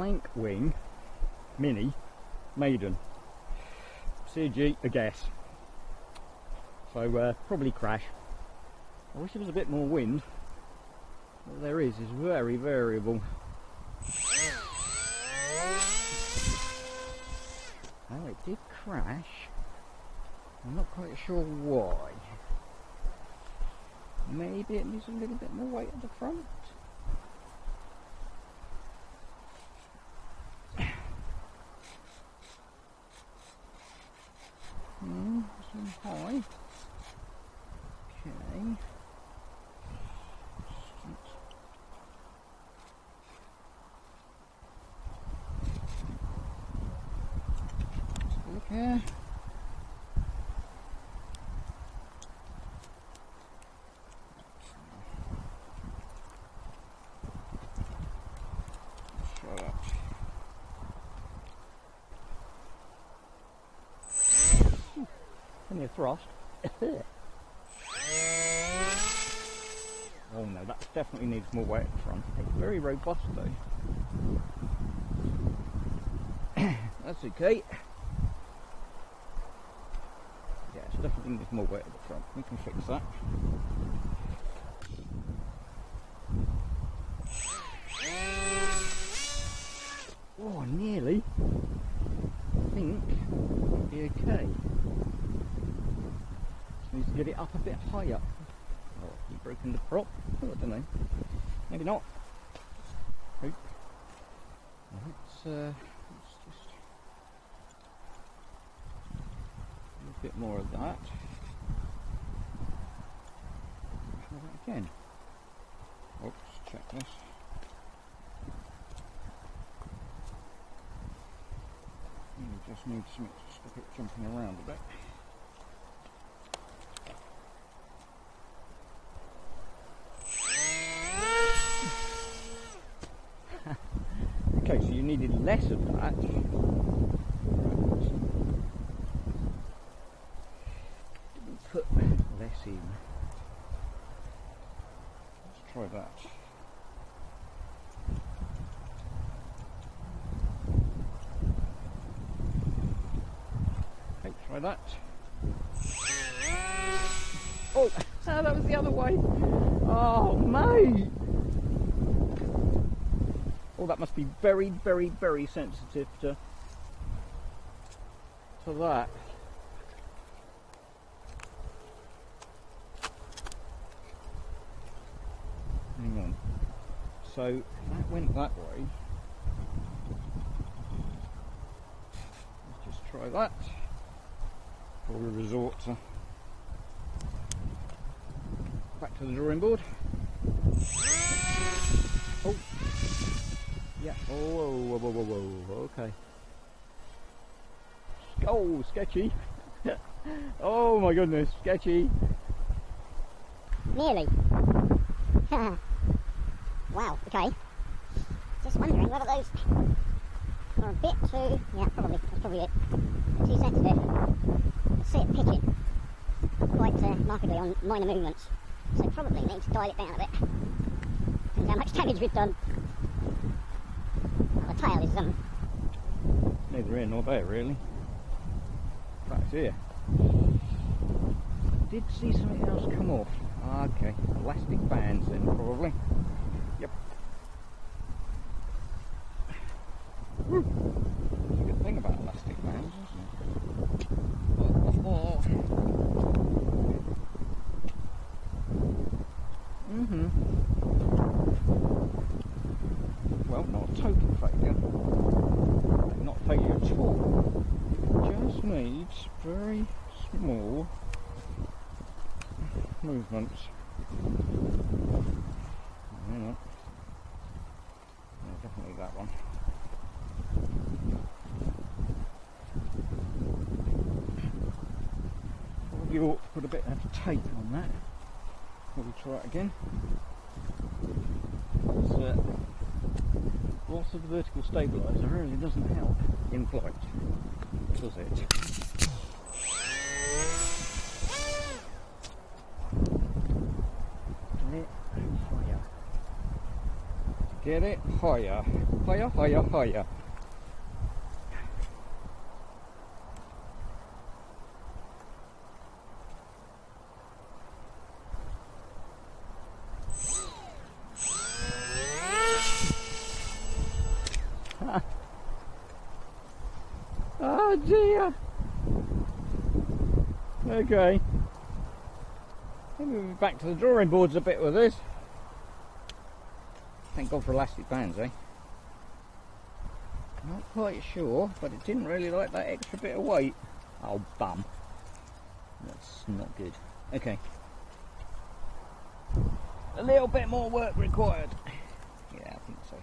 plankwing mini maiden. CG, I guess. So probably crash. I wish there was a bit more wind. What there is very variable. Oh, it did crash. I'm not quite sure why. Maybe it needs a little bit more weight at the front. This one's high. Okay. Look here. Shut up. Plenty of thrust. Oh no, that definitely needs more weight at the front. It's very robust though. That's okay. Yeah, it definitely needs more weight at the front. We can fix that. Oh, nearly. I think it'll be okay. Just needs to get it up a bit higher. Oh, you've broken the prop. Oh, I don't know. Maybe not. Hope. Let's just do a bit more of that. Try that again. Oops, check this. You just need something to stop it jumping around a bit. Okay, so you needed less of that. Put less in. Let's try that. Okay, try that. Oh, that was the other way. Oh, mate. Oh, that must be very, very, very sensitive to that. Hang on. So that went that way. Let's just try that before we resort to back to the drawing board. Oh. Yeah. Oh, whoa. Okay. Oh, sketchy. Oh my goodness, sketchy. Nearly. Wow, okay. Just wondering whether those are a bit too, yeah, probably, that's probably it. Too sensitive. I see it pitching quite markedly on minor movements. So probably need to dial it down a bit. Depends how much damage we've done. Well, the tail is neither here nor there really. That's here. Did see something else come off. Okay, elastic bands then probably. Yep. That's a good thing about elastic bands, isn't it? Well, not a total failure. Not failure at all. It just needs very small movements. No, definitely that one. Probably ought to put a bit of tape on that. Will we try it again? Loss of the vertical stabiliser really doesn't help in flight, does it? Get it higher. To get it higher. Hiya, hiya, hiya. Oh dear. Okay. Maybe we'll be back to the drawing boards a bit with this. Thank God for elastic bands, eh? Not quite sure, but it didn't really like that extra bit of weight. Oh, bum. That's not good. Okay. A little bit more work required. Yeah, I think so.